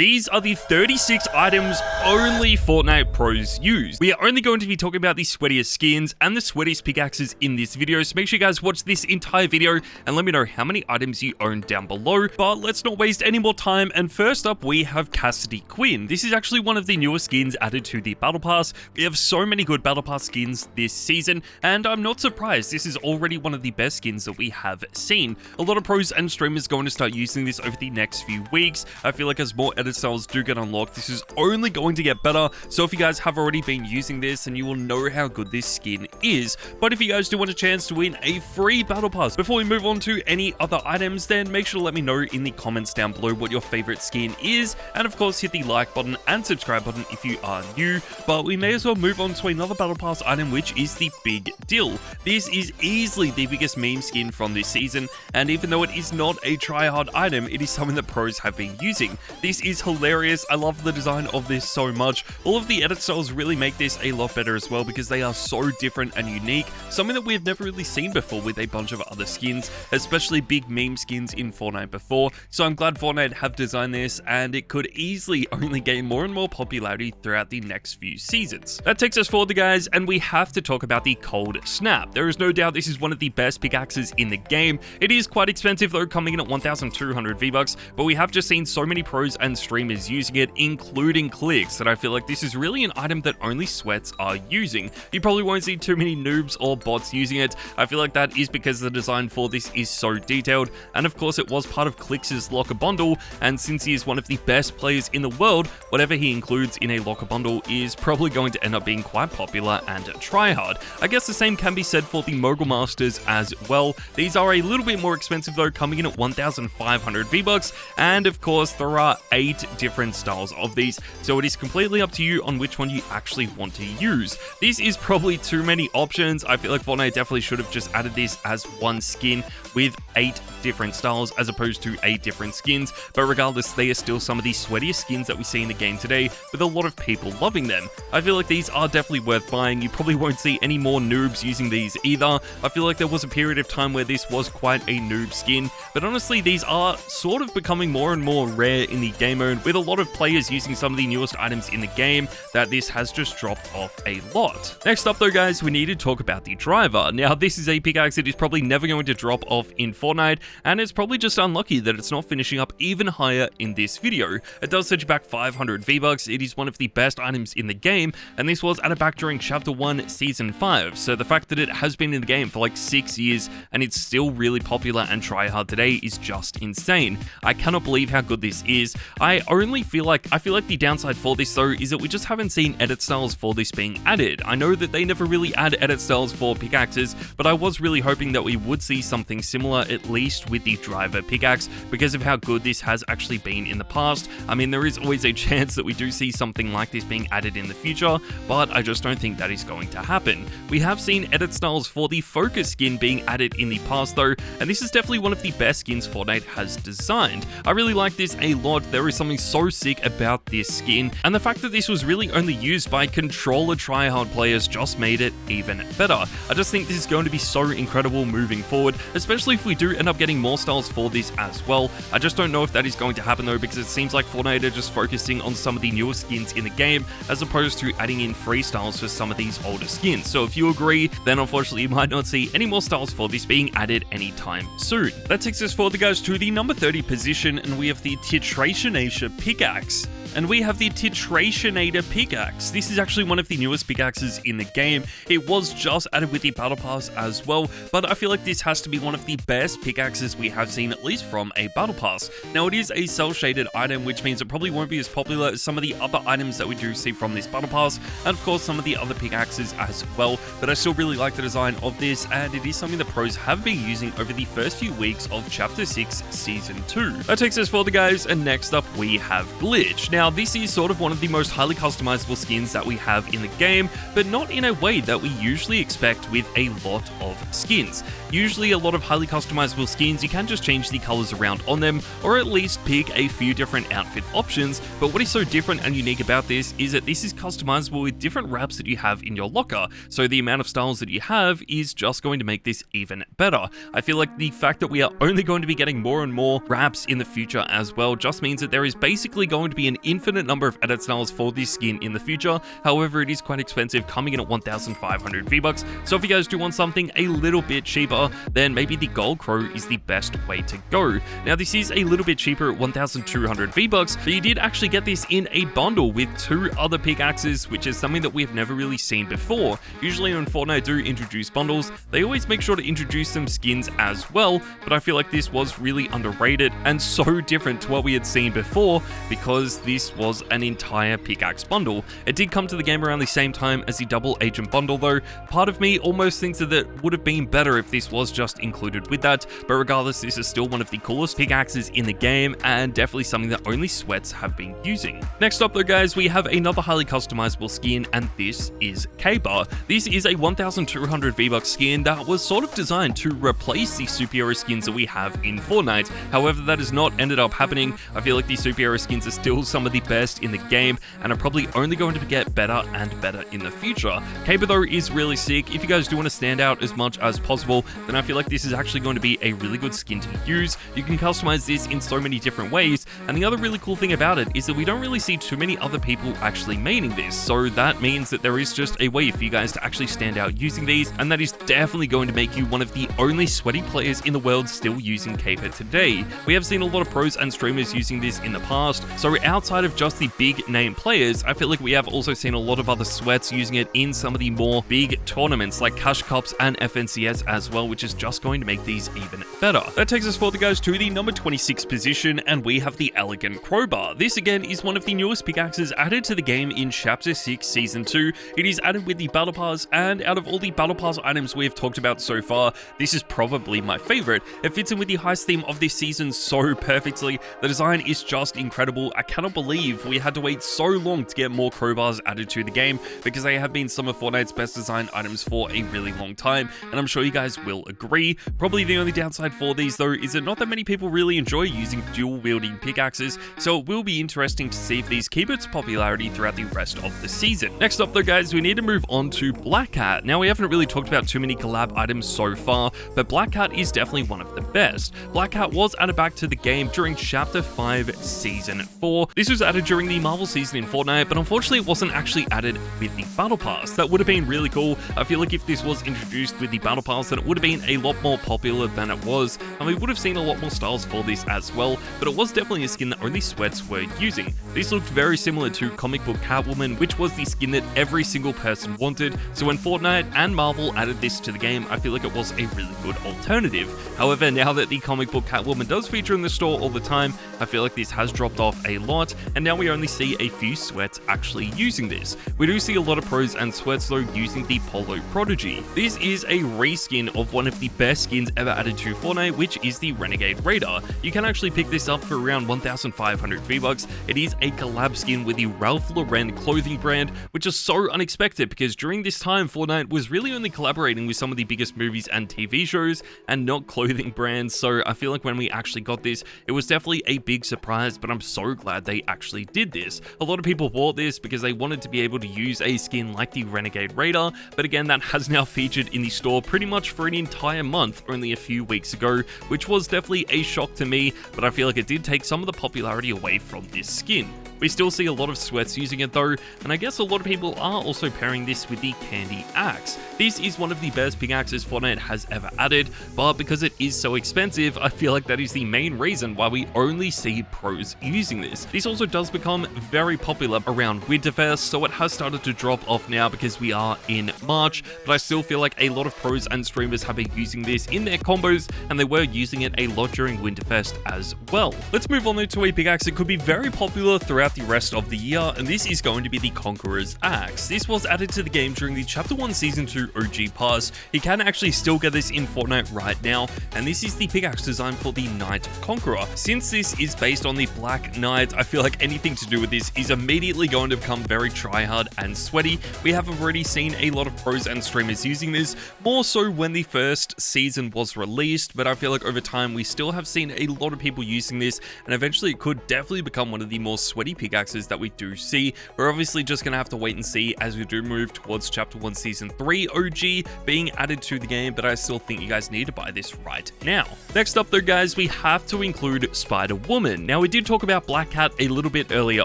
These are the 36 items only Fortnite pros use. We are only going to be talking about the sweatiest skins and the sweatiest pickaxes in this video, so make sure you guys watch this entire video and let me know how many items you own down below. But let's not waste any more time, and first up we have Cassidy Quinn. This is actually one of the newer skins added to the Battle Pass. We have so many good Battle Pass skins this season, and I'm not surprised. This is already one of the best skins that we have seen. A lot of pros and streamers going to start using this over the next few weeks. I feel like as more edit styles do get unlocked, this is only going to get better. So if you guys have already been using this, then you will know how good this skin is. But if you guys do want a chance to win a free Battle Pass before we move on to any other items, then make sure to let me know in the comments down below what your favorite skin is. And of course, hit the like button and subscribe button if you are new. But we may as well move on to another Battle Pass item, which is the Big Deal. This is easily the biggest meme skin from this season, and even though it is not a try-hard item, it is something that pros have been using. This is hilarious. I love the design of this so much. All of the edit styles really make this a lot better as well because they are so different and unique, something that we've never really seen before with a bunch of other skins, especially big meme skins in Fortnite before. So I'm glad Fortnite have designed this, and it could easily only gain more and more popularity throughout the next few seasons. That takes us forward, guys, and we have to talk about the Cold Snap. There is no doubt this is one of the best pickaxes in the game. It is quite expensive though, coming in at 1,200 V-Bucks, but we have just seen so many pros and streamers using it, including Clicks, that I feel like this is really an item that only sweats are using. You probably won't see too many noobs or bots using it. I feel like that is because the design for this is so detailed, and of course it was part of Clicks' locker bundle, and since he is one of the best players in the world, whatever he includes in a locker bundle is probably going to end up being quite popular and tryhard. I guess the same can be said for the Mogul Masters as well. These are a little bit more expensive though, coming in at 1,500 V-Bucks, and of course there are 8 different styles of these, so it is completely up to you on which one you actually want to use. This is probably too many options. I feel like Fortnite definitely should have just added this as one skin with 8 different styles as opposed to 8 different skins, but regardless, they are still some of the sweatiest skins that we see in the game today, with a lot of people loving them. I feel like these are definitely worth buying. You probably won't see any more noobs using these either. I feel like there was a period of time where this was quite a noob skin, but honestly these are sort of becoming more and more rare in the game mode, with a lot of players using some of the newest items in the game, that this has just dropped off a lot. Next up though, guys, we need to talk about the driver. Now this is a pickaxe that is probably never going to drop off in Fortnite, and it's probably just unlucky that it's not finishing up even higher in this video. It does set you back 500 V-Bucks. It is one of the best items in the game, and this was added back during Chapter 1 Season 5, so the fact that it has been in the game for like 6 years and it's still really popular and try-hard today is just insane. I cannot believe how good this is. I feel like the downside for this though is that we just haven't seen edit styles for this being added. I know that they never really add edit styles for pickaxes, but I was really hoping that we would see something similar, at least with the driver pickaxe, because of how good this has actually been in the past. I mean, there is always a chance that we do see something like this being added in the future, but I just don't think that is going to happen. We have seen edit styles for the Focus skin being added in the past though, and this is definitely one of the best skins Fortnite has designed. I really like this a lot. There is something so sick about this skin, and the fact that this was really only used by controller tryhard players just made it even better. I just think this is going to be so incredible moving forward, especially if we do end up getting more styles for this as well. I just don't know if that is going to happen though, because it seems like Fortnite are just focusing on some of the newer skins in the game as opposed to adding in free styles for some of these older skins. So if you agree, then unfortunately you might not see any more styles for this being added anytime soon. That takes us forward, guys, to the number 30 position, and we have the Titrationator Pickaxe. And we have the Titrationator Pickaxe. This is actually one of the newest pickaxes in the game. It was just added with the Battle Pass as well, but I feel like this has to be one of the best pickaxes we have seen, at least from a Battle Pass. Now it is a cel-shaded item, which means it probably won't be as popular as some of the other items that we do see from this Battle Pass, and of course some of the other pickaxes as well, but I still really like the design of this, and it is something that pros have been using over the first few weeks of Chapter 6 Season 2. That takes us forward, guys, and next up we have Glitch. Now Now, this is sort of one of the most highly customizable skins that we have in the game, but not in a way that we usually expect with a lot of skins. Usually a lot of highly customizable skins, you can just change the colors around on them, or at least pick a few different outfit options, but what is so different and unique about this is that this is customizable with different wraps that you have in your locker, so the amount of styles that you have is just going to make this even better. I feel like the fact that we are only going to be getting more and more wraps in the future as well just means that there is basically going to be an infinite number of edit styles for this skin in the future. However, it is quite expensive, coming in at 1,500 V-Bucks, so if you guys do want something a little bit cheaper, then maybe the Gold Crow is the best way to go. Now, this is a little bit cheaper at 1,200 V-Bucks, but you did actually get this in a bundle with 2 other pickaxes, which is something that we've never really seen before. Usually when Fortnite do introduce bundles, they always make sure to introduce some skins as well, but I feel like this was really underrated and so different to what we had seen before because this was an entire pickaxe bundle. It did come to the game around the same time as the double agent bundle though. Part of me almost thinks that it would have been better if this was just included with that, but regardless, this is still one of the coolest pickaxes in the game and definitely something that only sweats have been using. Next up though guys, we have another highly customizable skin, and this is Kyro. This is a 1,200 V-Bucks skin that was sort of designed to replace the superhero skins that we have in Fortnite. However, that has not ended up happening. I feel like these superhero skins are still some of the best in the game and are probably only going to get better and better in the future. Kyro though is really sick. If you guys do want to stand out as much as possible, then I feel like this is actually going to be a really good skin to use. You can customize this in so many different ways, and the other really cool thing about it is that we don't really see too many other people actually maining this, so that means that there is just a way for you guys to actually stand out using these, and that is definitely going to make you one of the only sweaty players in the world still using Kyro today. We have seen a lot of pros and streamers using this in the past, so outside of just the big name players, I feel like we have also seen a lot of other sweats using it in some of the more big tournaments like Cash Cups and FNCS as well, which is just going to make these even better. That takes us forward guys to the number 26 position, and we have the Elegant Crowbar. This again is one of the newest pickaxes added to the game in Chapter 6 Season 2. It is added with the Battle Pass, and out of all the Battle Pass items we have talked about so far, this is probably my favorite. It fits in with the heist theme of this season so perfectly. The design is just incredible. I cannot believe we had to wait so long to get more crowbars added to the game because they have been some of Fortnite's best designed items for a really long time, and I'm sure you guys will agree. Probably the only downside for these though is that not that many people really enjoy using dual wielding pickaxes, so it will be interesting to see if these keep its popularity throughout the rest of the season. Next up though guys, we need to move on to Black Hat. Now we haven't really talked about too many collab items so far, but Black Hat is definitely one of the best. Black Hat was added back to the game during Chapter 5 Season 4. This was added during the Marvel season in Fortnite, but unfortunately it wasn't actually added with the Battle Pass. That would have been really cool. I feel like if this was introduced with the Battle Pass, then it would have been a lot more popular than it was, and we would have seen a lot more styles for this as well, but it was definitely a skin that only sweats were using. This looked very similar to comic book Catwoman, which was the skin that every single person wanted, so when Fortnite and Marvel added this to the game, I feel like it was a really good alternative. However, now that the comic book Catwoman does feature in the store all the time, I feel like this has dropped off a lot, and now we only see a few sweats actually using this. We do see a lot of pros and sweats though using the Polo Prodigy. This is a reskin of one of the best skins ever added to Fortnite, which is the Renegade Raider. You can actually pick this up for around 1,500 V-Bucks. It is a collab skin with the Ralph Lauren clothing brand, which is so unexpected because during this time Fortnite was really only collaborating with some of the biggest movies and TV shows and not clothing brands, so I feel like when we actually got this, it was definitely a big surprise, but I'm so glad they actually did this. A lot of people bought this because they wanted to be able to use a skin like the Renegade Raider, but again, that has now featured in the store pretty much for an entire month only a few weeks ago, which was definitely a shock to me, but I feel like it did take some of the popularity away from this skin. We still see a lot of sweats using it though, and I guess a lot of people are also pairing this with the Candy Axe. This is one of the best pickaxes Fortnite has ever added, but because it is so expensive, I feel like that is the main reason why we only see pros using this. This also does become very popular around Winterfest, so it has started to drop off now because we are in March, but I still feel like a lot of pros and streamers have been using this in their combos, and they were using it a lot during Winterfest as well. Let's move on to a pickaxe that could be very popular throughout throughout the rest of the year, and this is going to be the Conqueror's Axe. This was added to the game during the Chapter 1 Season 2 OG Pass. You can actually still get this in Fortnite right now, and this is the pickaxe design for the Knight Conqueror. Since this is based on the Black Knight, I feel like anything to do with this is immediately going to become very tryhard and sweaty. We have already seen a lot of pros and streamers using this, more so when the first season was released, but I feel like over time we still have seen a lot of people using this, and eventually it could definitely become one of the more sweaty pickaxes that we do see. We're obviously just going to have to wait and see as we do move towards Chapter 1 Season 3 OG being added to the game, but I still think you guys need to buy this right now. Next up though guys, we have to include Spider-Woman. Now we did talk about Black Cat a little bit earlier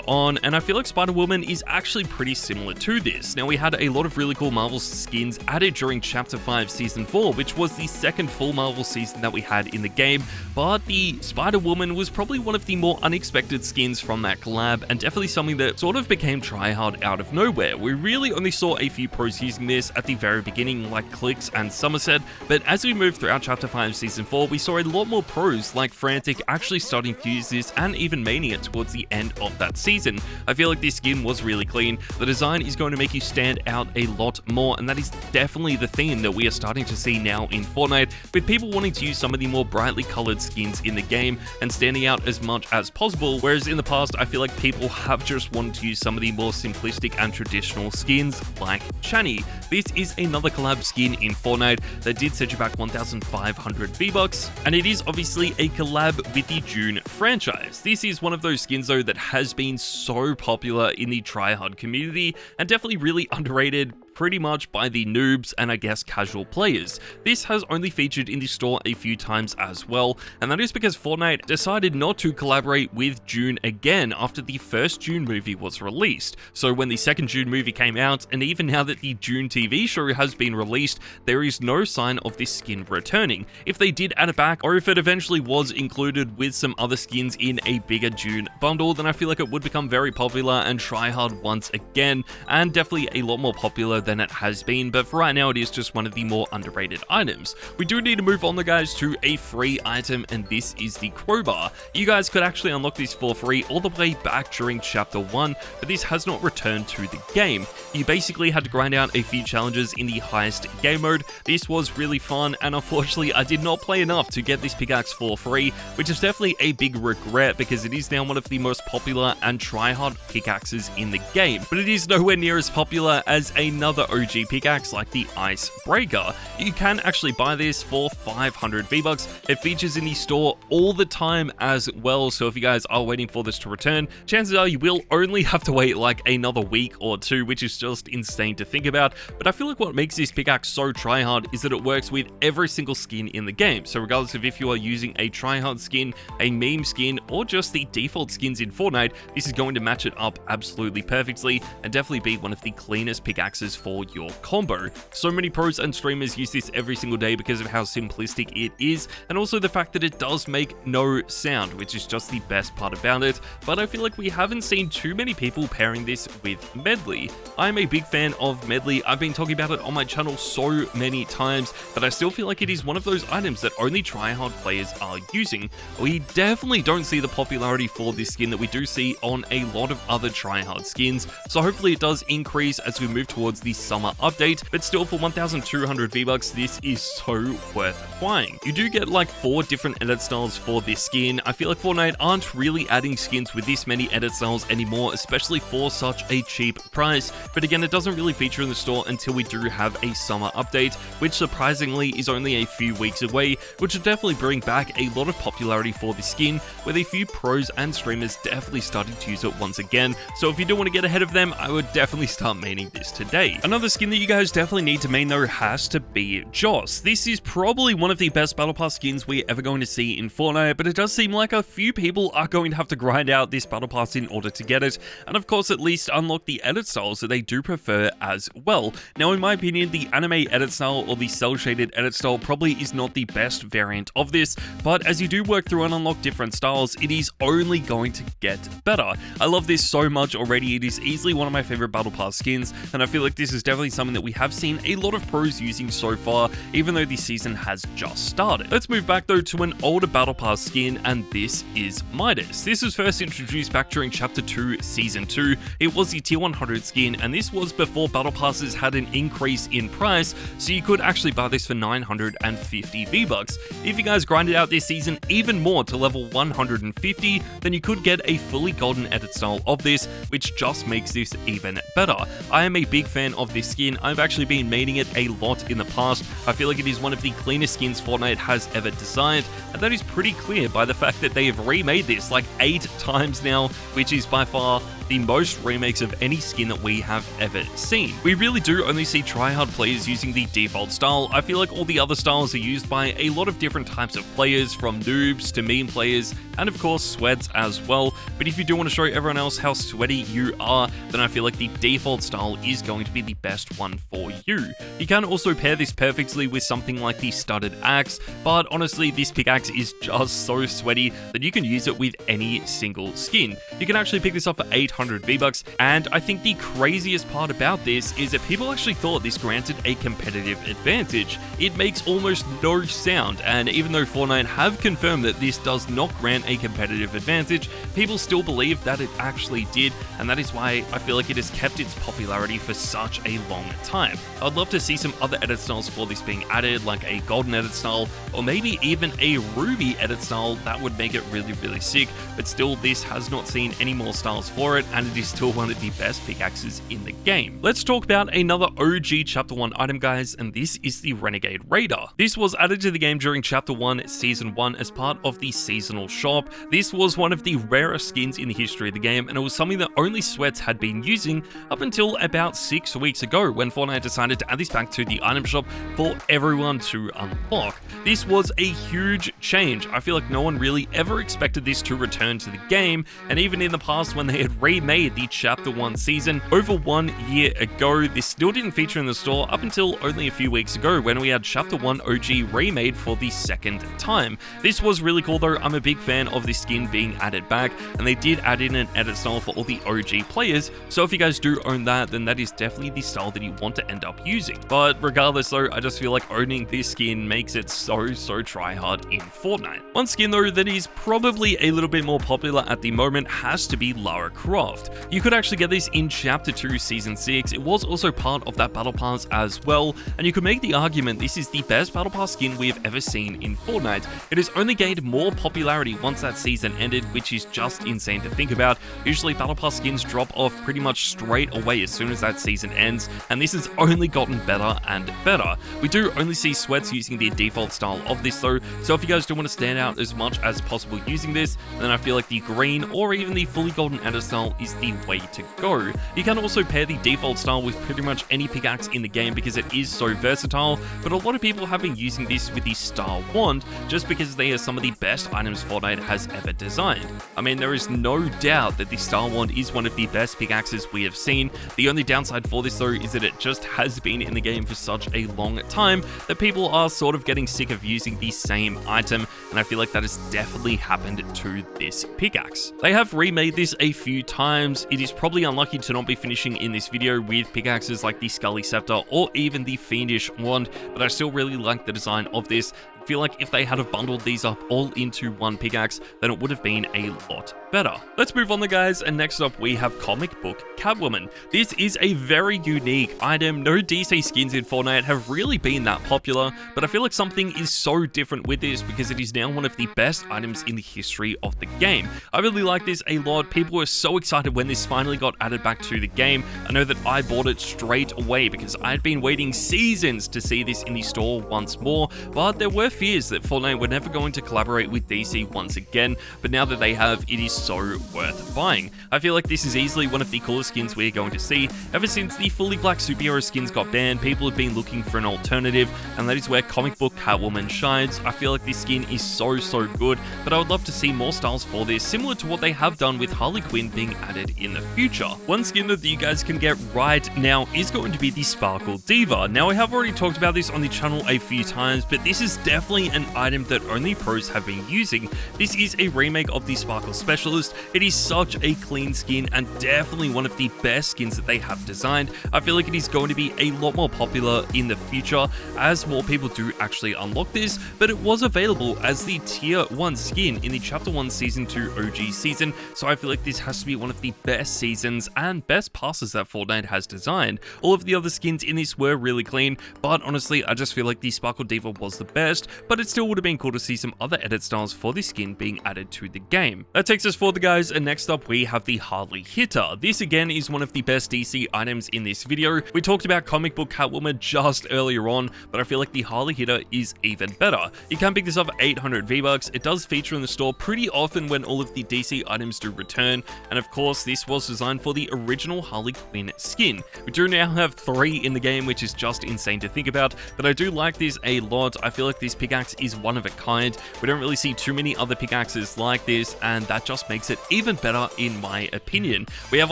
on, and I feel like Spider-Woman is actually pretty similar to this. Now we had a lot of really cool Marvel skins added during Chapter 5 Season 4, which was the second full Marvel season that we had in the game, but the Spider-Woman was probably one of the more unexpected skins from that collab, and definitely something that sort of became tryhard out of nowhere. We really only saw a few pros using this at the very beginning, like Clicks and Somerset, but as we moved throughout Chapter 5 Season 4, we saw a lot more pros like Frantic actually starting to use this, and even Mania towards the end of that season. I feel like this skin was really clean. The design is going to make you stand out a lot more, and that is definitely the theme that we are starting to see now in Fortnite, with people wanting to use some of the more brightly colored skins in the game and standing out as much as possible, whereas in the past I feel like people have just wanted to use some of the more simplistic and traditional skins like Chani. This is another collab skin in Fortnite that did set you back 1,500 V-Bucks, and it is obviously a collab with the June franchise. This is one of those skins though that has been so popular in the tryhard community and definitely really underrated pretty much by the noobs and I guess casual players. This has only featured in the store a few times as well, and that is because Fortnite decided not to collaborate with June again after the first June movie was released. So when the second June movie came out, and even now that the June TV show has been released, there is no sign of this skin returning. If they did add it back, or if it eventually was included with some other skins in a bigger June bundle, then I feel like it would become very popular and tryhard once again, and definitely a lot more popular than it has been, but for right now it is just one of the more underrated items. We do need to move on though guys to a free item, and this is the crowbar. You guys could actually unlock this for free all the way back during Chapter 1, but this has not returned to the game. You basically had to grind out a few challenges in the highest game mode. This was really fun, and unfortunately I did not play enough to get this pickaxe for free, which is definitely a big regret because it is now one of the most popular and tryhard pickaxes in the game, but it is nowhere near as popular as another OG pickaxe like the Icebreaker. You can actually buy this for 500 V-Bucks. It features in the store all the time as well, so if you guys are waiting for this to return, chances are you will only have to wait like another week or two, which is just insane to think about. But I feel like what makes this pickaxe so tryhard is that it works with every single skin in the game. So regardless of if you are using a tryhard skin, a meme skin, or just the default skins in Fortnite, this is going to match it up absolutely perfectly and definitely be one of the cleanest pickaxes for your combo. So many pros and streamers use this every single day because of how simplistic it is, and also the fact that it does make no sound, which is just the best part about it. But I feel like we haven't seen too many people pairing this with Medley. I'm a big fan of Medley. I've been talking about it on my channel so many times, but I still feel like it is one of those items that only tryhard players are using. We definitely don't see the popularity for this skin that we do see on a lot of other tryhard skins, so hopefully it does increase as we move towards the summer update, but still for 1,200 V-Bucks, this is so worth buying. You do get like 4 different edit styles for this skin. I feel like Fortnite aren't really adding skins with this many edit styles anymore, especially for such a cheap price, but again, it doesn't really feature in the store until we do have a summer update, which surprisingly is only a few weeks away, which will definitely bring back a lot of popularity for the skin, with a few pros and streamers definitely starting to use it once again. So if you do want to get ahead of them, I would definitely start maining this today. Another skin that you guys definitely need to main though has to be Joss. This is probably one of the best Battle Pass skins we're ever going to see in Fortnite, but it does seem like a few people are going to have to grind out this Battle Pass in order to get it, and of course at least unlock the edit styles that they do prefer as well. Now in my opinion, the anime edit style or the cell shaded edit style probably is not the best variant of this, but as you do work through and unlock different styles, it is only going to get better. I love this so much already. It is easily one of my favorite Battle Pass skins, and I feel like this this is definitely something that we have seen a lot of pros using so far, even though the season has just started. Let's move back though to an older Battle Pass skin, and this is Midas. This was first introduced back during Chapter 2, Season 2. It was the Tier 100 skin, and this was before Battle Passes had an increase in price, so you could actually buy this for 950 V-Bucks. If you guys grinded out this season even more to level 150, then you could get a fully golden edit style of this, which just makes this even better. I am a big fan of this skin. I've actually been maining it a lot in the past. I feel like it is one of the cleanest skins Fortnite has ever designed, and that is pretty clear by the fact that they have remade this like 8 times now, which is by far the most remakes of any skin that we have ever seen. We really do only see tryhard players using the default style. I feel like all the other styles are used by a lot of different types of players, from noobs to meme players, and of course sweats as well. But if you do want to show everyone else how sweaty you are, then I feel like the default style is going to be the best one for you. You can also pair this perfectly with something like the studded axe, but honestly this pickaxe is just so sweaty that you can use it with any single skin. You can actually pick this up for 800 V-Bucks, and I think the craziest part about this is that people actually thought this granted a competitive advantage. It makes almost no sound, and even though Fortnite have confirmed that this does not grant a competitive advantage, people still believe that it actually did, and that is why I feel like it has kept its popularity for such a long time. I'd love to see some other edit styles for this being added, like a golden edit style, or maybe even a ruby edit style. That would make it really sick, but still this has not seen any more styles for it, and it is still one of the best pickaxes in the game. Let's talk about another OG Chapter 1 item, guys, and this is the Renegade Raider. This was added to the game during Chapter 1, Season 1 as part of the seasonal shop. This was one of the rarest skins in the history of the game, and it was something that only Sweats had been using up until about 6 weeks ago, when Fortnite decided to add this back to the item shop for everyone to unlock. This was a huge change. I feel like no one really ever expected this to return to the game, and even in the past when they had remade the Chapter 1 season over 1 year ago, this still didn't feature in the store up until only a few weeks ago when we had Chapter 1 OG remade for the second time. This was really cool though. I'm a big fan of this skin being added back, and they did add in an edit style for all the OG players, so if you guys do own that, then that is definitely the style that you want to end up using. But regardless though, I just feel like owning this skin makes it so tryhard in Fortnite. One skin though that is probably a little bit more popular at the moment has to be Lara Croft. You could actually get this in Chapter 2 Season 6. It was also part of that Battle Pass as well, and you could make the argument this is the best Battle Pass skin we have ever seen in Fortnite. It has only gained more popularity once that season ended, which is just insane to think about. Usually Battle Pass skins drop off pretty much straight away as soon as that season ends, and this has only gotten better and better. We do only see Sweats using the default style of this though, so if you guys do want to stand out as much as possible using this, then I feel like the green or even the fully golden edit style is the way to go. You can also pair the default style with pretty much any pickaxe in the game because it is so versatile, but a lot of people have been using this with the Star Wand just because they are some of the best items Fortnite has ever designed. I mean, there is no doubt that the Star Wand is one of the best pickaxes we have seen. The only downside for this though is that it just has been in the game for such a long time that people are sort of getting sick of using the same item, and I feel like that has definitely happened to this pickaxe. They have remade this a few times. It is probably unlucky to not be finishing in this video with pickaxes like the Scully Scepter or even the Fiendish Wand, but I still really like the design of this. I feel like if they had have bundled these up all into one pickaxe, then it would have been a lot better. Let's move on, guys, and next up we have Comic Book Catwoman. This is a very unique item. No DC skins in Fortnite have really been that popular, but I feel like something is so different with this because it is now one of the best items in the history of the game. I really like this a lot. People were so excited when this finally got added back to the game. I know that I bought it straight away because I had been waiting seasons to see this in the store once more, but there were fears that Fortnite were never going to collaborate with DC once again, but now that they have, it is so worth buying. I feel like this is easily one of the coolest skins we're going to see. Ever since the fully black superhero skins got banned, people have been looking for an alternative, and that is where Comic Book Catwoman shines. I feel like this skin is so good, but I would love to see more styles for this, similar to what they have done with Harley Quinn being added in the future. One skin that you guys can get right now is going to be the Sparkle Diva. Now, I have already talked about this on the channel a few times, but this is definitely definitely an item that only pros have been using. This is a remake of the Sparkle Specialist. It is such a clean skin and definitely one of the best skins that they have designed. I feel like it is going to be a lot more popular in the future as more people do actually unlock this, but it was available as the tier 1 skin in the Chapter 1 Season 2 OG season, so I feel like this has to be one of the best seasons and best passes that Fortnite has designed. All of the other skins in this were really clean, but honestly, I just feel like the Sparkle Diva was the best, but it still would have been cool to see some other edit styles for this skin being added to the game. That takes us forward, guys, and next up we have the Harley Hitter. This again is one of the best DC items in this video. We talked about comic book Catwoman just earlier on, but I feel like the Harley Hitter is even better. You can pick this up at 800 V-Bucks. It does feature in the store pretty often when all of the DC items do return, and of course this was designed for the original Harley Quinn skin. We do now have 3 in the game, which is just insane to think about, but I do like this a lot. I feel like this pickaxe is one of a kind. We don't really see too many other pickaxes like this, and that just makes it even better in my opinion. We have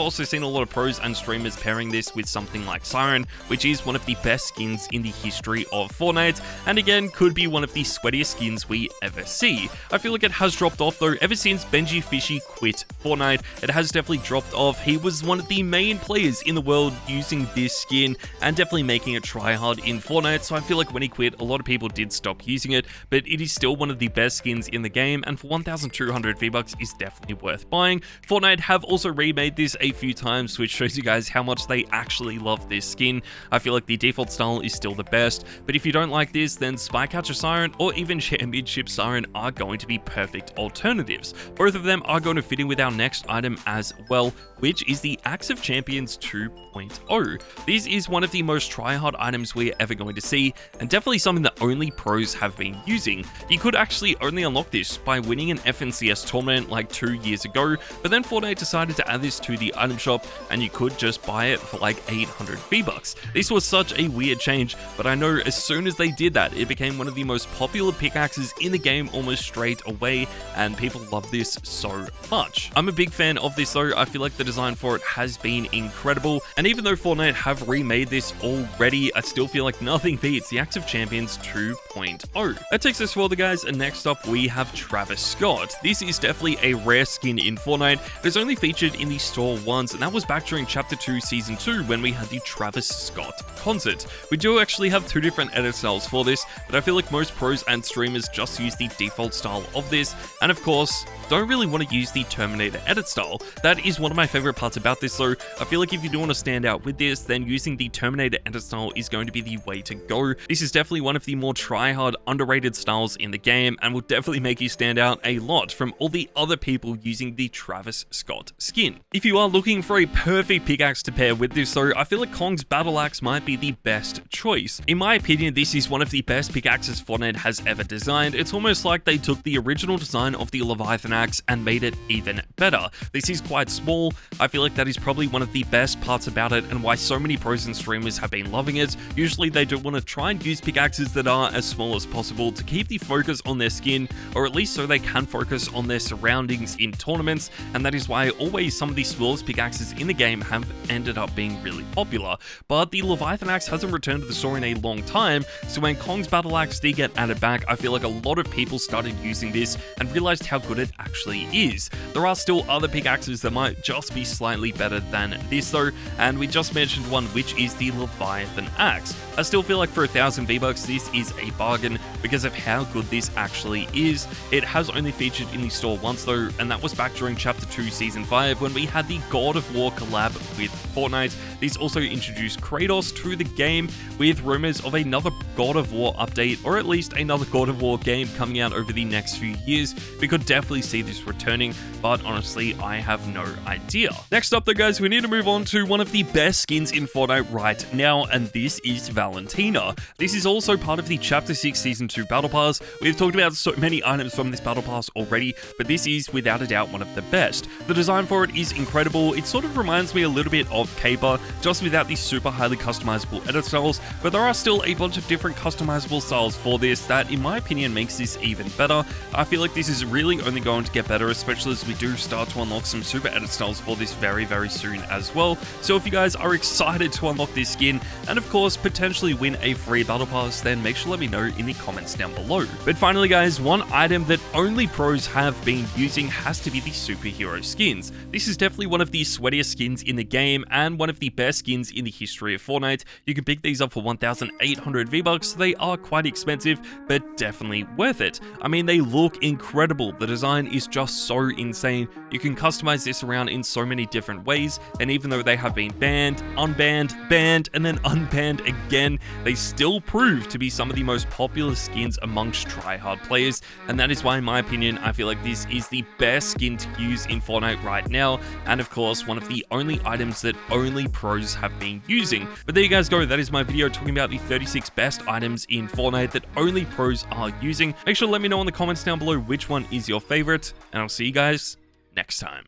also seen a lot of pros and streamers pairing this with something like Siren, which is one of the best skins in the history of Fortnite, and again could be one of the sweatiest skins we ever see. I feel like it has dropped off though. Ever since Benji Fishy quit Fortnite, it has definitely dropped off. He was one of the main players in the world using this skin and definitely making it try hard in Fortnite, so I feel like when he quit, a lot of people did stop using it, but it is still one of the best skins in the game, and for 1,200 V-Bucks is definitely worth buying. Fortnite have also remade this a few times, which shows you guys how much they actually love this skin. I feel like the default style is still the best, but if you don't like this, then Spycatcher Siren or even Championship Siren are going to be perfect alternatives. Both of them are going to fit in with our next item as well, which is the Axe of Champions 2.0. This is one of the most try-hard items we're ever going to see, and definitely something that only pros have been using. You could actually only unlock this by winning an FNCS tournament like 2 years ago, but then Fortnite decided to add this to the item shop, and you could just buy it for like 800 V-Bucks. This was such a weird change, but I know as soon as they did that, it became one of the most popular pickaxes in the game almost straight away, and people love this so much. I'm a big fan of this though. I feel like the design for it has been incredible, and even though Fortnite have remade this already, I still feel like nothing beats the Axe of Champions 2.0. That takes us forward, guys, and next up we have Travis Scott. This is definitely a rare skin in Fortnite. It is only featured in the store once, and that was back during Chapter 2 Season 2 when we had the Travis Scott concert. We do actually have 2 different edit styles for this, but I feel like most pros and streamers just use the default style of this, and of course, don't really want to use the Terminator edit style. That is one of my favorite parts about this though. I feel like if you do want to stand out with this, then using the Terminator edit style is going to be the way to go. This is definitely one of the more try-hard, underrated styles in the game, and will definitely make you stand out a lot from all the other people using the Travis Scott skin. If you are looking for a perfect pickaxe to pair with this though, I feel like Kong's Battle Axe might be the best choice. In my opinion, this is one of the best pickaxes Fortnite has ever designed. It's almost like they took the original design of the Leviathan axe and made it even better. This is quite small. I feel like that is probably one of the best parts about it and why so many pros and streamers have been loving it. Usually they do want to try and use pickaxes that are as small as possible to keep the focus on their skin, or at least so they can focus on their surroundings in tournaments, and that is why always some of the smallest pickaxes in the game have ended up being really popular. But the Leviathan axe hasn't returned to the store in a long time, so when Kong's Battle Axe did get added back, I feel like a lot of people started using this and realized how good it actually is. There are still other pickaxes that might just be slightly better than this though, and we just mentioned one, which is the Leviathan axe. I still feel like for 1,000 V-Bucks, this is a bargain because of how good this actually is. It has only featured in the store once though, and that was back during Chapter 2 Season 5 when we had the God of War collab with Fortnite. This also introduced Kratos to the game with rumors of another God of War update, or at least another God of War game coming out over the next few years. We could definitely see this returning, but honestly, I have no idea. Next up though, guys, we need to move on to one of the best skins in Fortnite right now, and this is Valentina. This is also part of the Chapter 6 Season 2 Battle Pass. We've talked about so many items from this Battle Pass already, but this is without a doubt one of the best. The design for it is incredible. It sort of reminds me a little bit of Caper, just without the super highly customizable edit styles, but there are still a bunch of different customizable styles for this that, in my opinion, makes this even better. I feel like this is really only going going to get better, especially as we do start to unlock some super edit styles for this very, very soon as well. So if you guys are excited to unlock this skin, and of course, potentially win a free battle pass, then make sure to let me know in the comments down below. But finally guys, one item that only pros have been using has to be the superhero skins. This is definitely one of the sweatiest skins in the game, and one of the best skins in the history of Fortnite. You can pick these up for 1,800 V-Bucks, so they are quite expensive, but definitely worth it. I mean, they look incredible. The design is just so insane. You can customize this around in so many different ways, and even though they have been banned, unbanned, banned, and then unbanned again, they still prove to be some of the most popular skins amongst tryhard players, and that is why, in my opinion, I feel like this is the best skin to use in Fortnite right now, and of course, one of the only items that only pros have been using. But there you guys go, that is my video talking about the 36 best items in Fortnite that only pros are using. Make sure to let me know in the comments down below which one is your favorite, and I'll see you guys next time.